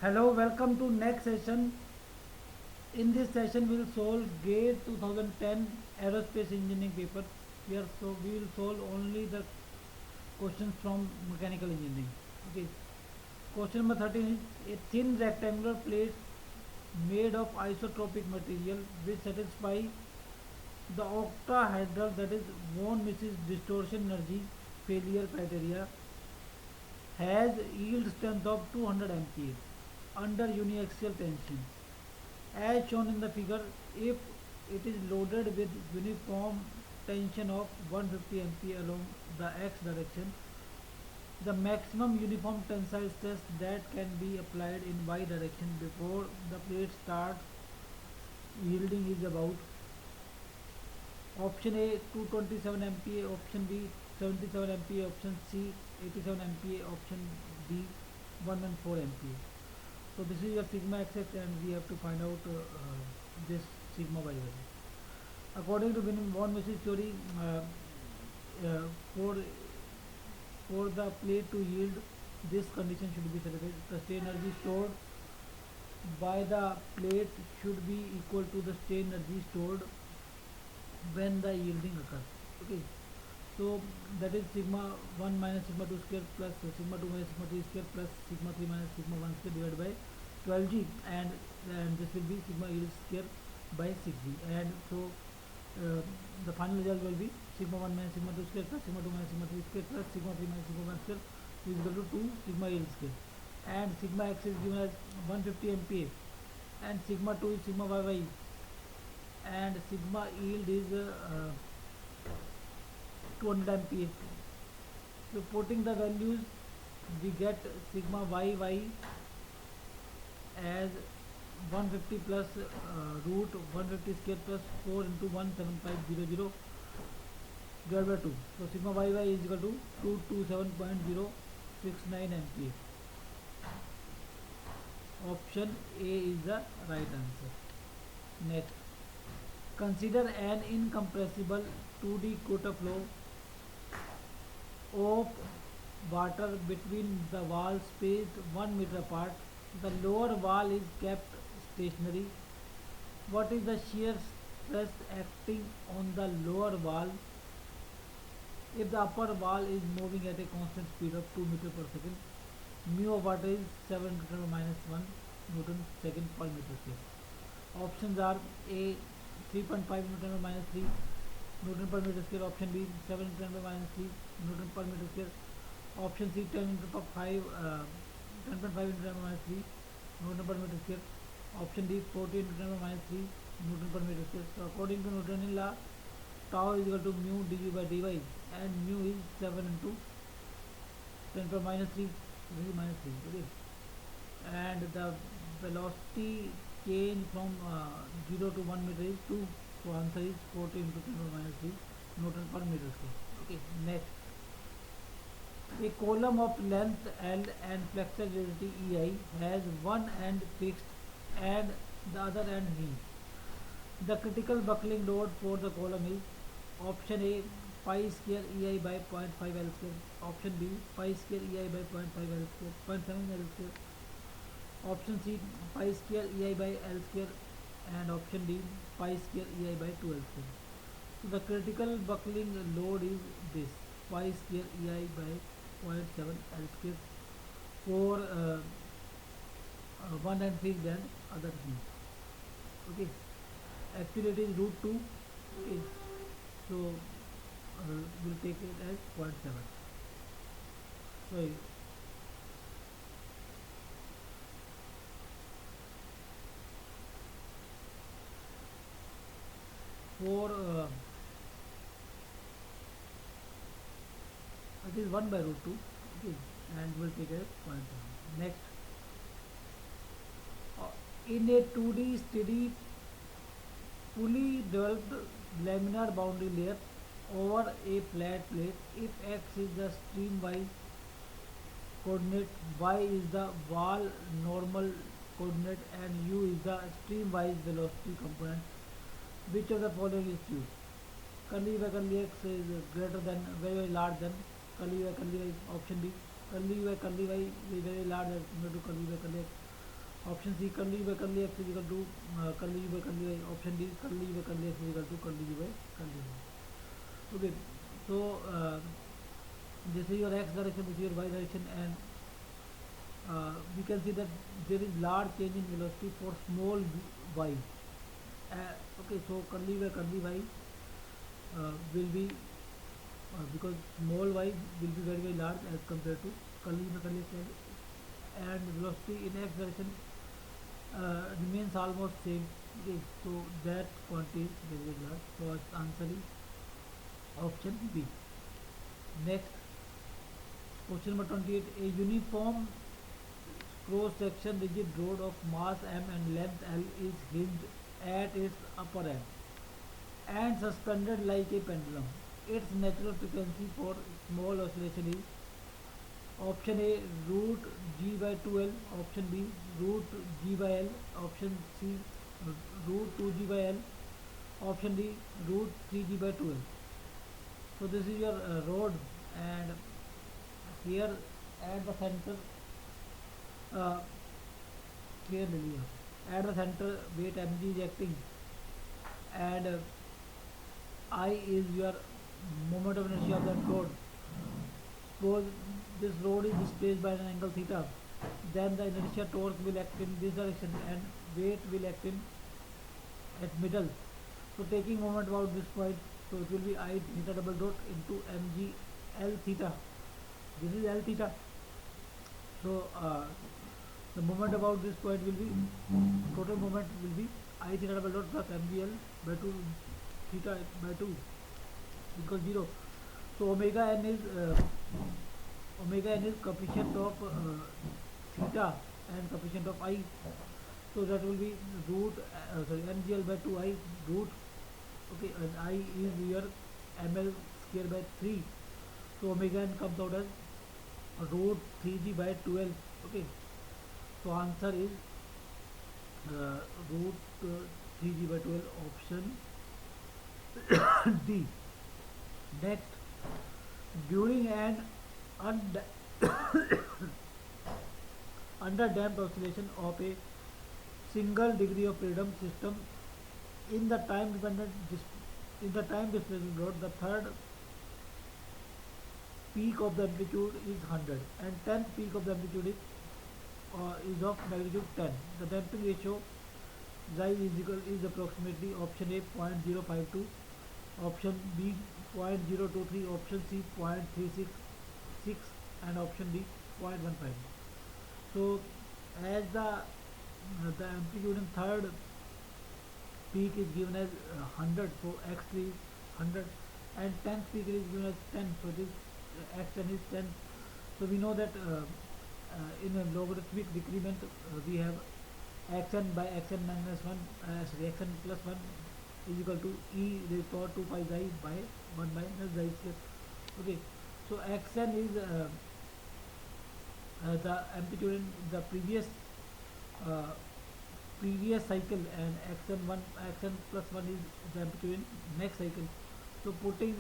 Hello, welcome to next session. In this session, we'll solve GATE 2010 Aerospace Engineering paper. We will solve only the questions from mechanical engineering. Okay. Question number 13 is a thin rectangular plate made of isotropic material which satisfy the octahedral, that is von Mises distortion energy failure criteria, has yield strength of 200 MPa under uniaxial tension. As shown in the figure, if it is loaded with uniform tension of 150 MPa along the x direction, the maximum uniform tensile stress that can be applied in y direction before the plate starts yielding is about option A 227 MPa, option B 77 MPa, option C 87 MPa, option D 114 MPa. So this is your sigma xx and we have to find out this sigma y value. According to von Mises theory, uh, for for the plate to yield, this condition should be satisfied. The strain energy stored by the plate should be equal to the strain energy stored when the yielding occurs. Okay. So that is sigma 1 minus sigma 2 square plus sigma 2 minus sigma 3 square plus sigma 3 minus sigma 1 square divided by 12g, and this will be sigma yield square by 6g, and so the final result will be sigma 1 minus sigma 2 square plus sigma 2 minus sigma 3 square plus sigma 3 minus sigma 1 square is equal to 2 sigma yield square, and sigma x is given as 150 MPa, and sigma 2 is sigma yy, and sigma yield is 200 MPa. So putting the values, we get sigma yy as 150 plus root 150 square plus 4 into 17500 divided by 2. So sigma yy is equal to 227.069 MPa. Option A is the right answer. Next, consider an incompressible 2D quarter flow of water between the walls spaced 1 meter apart. The lower wall is kept stationary. What is the shear stress acting on the lower wall if the upper wall is moving at a constant speed of 2 meter per second? Mu of water is 7 Newton minus 1 Newton second per meter square. Options are A 3.5 Newton minus 3 Newton per meter square, option B 7 Newton minus 3 Newton per meter square, option C 10 Newton per 5 10.5 Newton minus 3 Newton per meter square, option D 14 Newton minus 3 Newton per meter square. So according to Newtonian law, tau is equal to mu dv by dy, and mu is 7 into 10 per minus 3 minus 3. Okay, and the velocity change from 0 to 1 meter is 2. So answer is 40 into 10 per minus 3 Newton per meter square. Okay, next, a column of length L and flexure rigidity EI has one end fixed and the other end hinged. The critical buckling load for the column is option A pi square EI by 0.5 L square, option B pi square EI by 0.5 L square, 0.7 L square, option C pi square EI by L square, and option D pi square EI by 2 L square. So the critical buckling load is this pi square EI by 0.7 L square for one end fixed and other thing. Okay, actually it is root 2. Okay, so we'll take it as 0.7. Sorry, for it is 1 by root 2. Okay, and we'll take it as 0.7. Next, in a 2D steady fully developed laminar boundary layer over a flat plate, if x is the streamwise coordinate, y is the wall normal coordinate, and u is the streamwise velocity component, which of the following is true? Curly by curly x is greater than, very large than curly by curly y, option B. Curly by curly y is very large as compared to curly by curly x, Option C, curly u by curly x is equal to curly u by curly y. Option D, curly u by curly x is equal to curly u by curly y. Okay, so this is your x direction, this is your y direction, and we can see that there is large change in velocity for small y. Okay, so curly by curly y will be because small y will be very large as compared to curly by curly x, and velocity in x direction remains almost same. Okay, so that quantity is very large. So its answer is option B. Next, question number 28. A uniform cross-section rigid rod of mass m and length L is hinged at its upper end and suspended like a pendulum. Its natural frequency for small oscillation is option A root G by 2L, option B root G by L, option C root 2G by L, option D root 3G by 2L. So this is your rod, and here at the center uh, clearly at the center weight mg is acting, and I is your moment of inertia of that rod. Suppose this rod is displaced by an angle theta, then the inertia torque will act in this direction and weight will act in at middle. So taking moment about this point, so it will be I theta double dot into mg L theta. This is L theta. So the moment about this point will be total moment will be I theta double dot plus mg L by 2 theta by 2 equals 0. So omega n is coefficient of theta and coefficient of I. So that will be root mgl by 2I root, okay, and I is your ml square by 3. So omega n comes out as root 3g by 12. Okay, so answer is root 3g by 12, option D. Next, during an underdamped oscillation of a single degree of freedom system in the time displacement rod, the third peak of the amplitude is 100 and 10th peak of the amplitude is of magnitude 10. The damping ratio xi is approximately option A 0.052, option B 0.023, option C 0.366, and option D 0.15. So as the amplitude in third peak is given as 100, so x3 is 100, and 10th peak is given as 10, so it is x10 is 10. So we know that in a logarithmic decrement we have xn by xn minus 1, xn plus 1 is equal to e raised to power 2 pi xi by 1 minus xi square. Okay, so xn is the amplitude in the previous cycle, and xn plus 1 is the amplitude in next cycle. So putting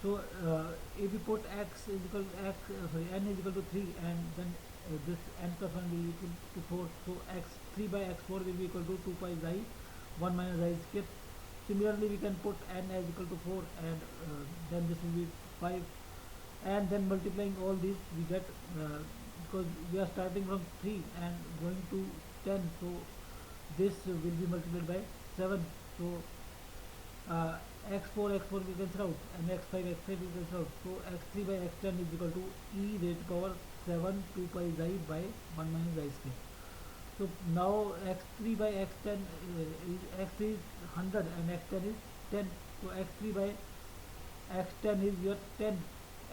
if we put x is equal to n is equal to 3, and then this n plus 1 will be equal to 4, so x3 by x4 will be equal to 2 pi xi 1 minus xi square. Similarly, we can put n as equal to 4, and then this will be 5, and then multiplying all these we get because we are starting from 3 and going to 10, so this will be multiplied by 7. So x4 we cancel out, and x5 we cancel out. So x3 by x10 is equal to e raised to power 7 2 pi xi by 1 minus xi square. So now x3 by x10 x3 is 100 and x10 is 10. So x3 by x10 is your 10,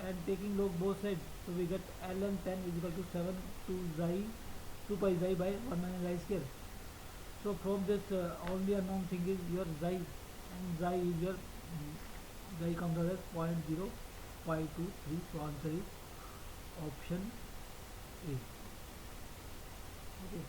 and taking log both sides, so we get ln 10 is equal to 7 2 pi xi by 1 minus xi square. So from this only unknown thing is your xi, and xi is your xi comes out as 0.0523. So answer is option A. Okay.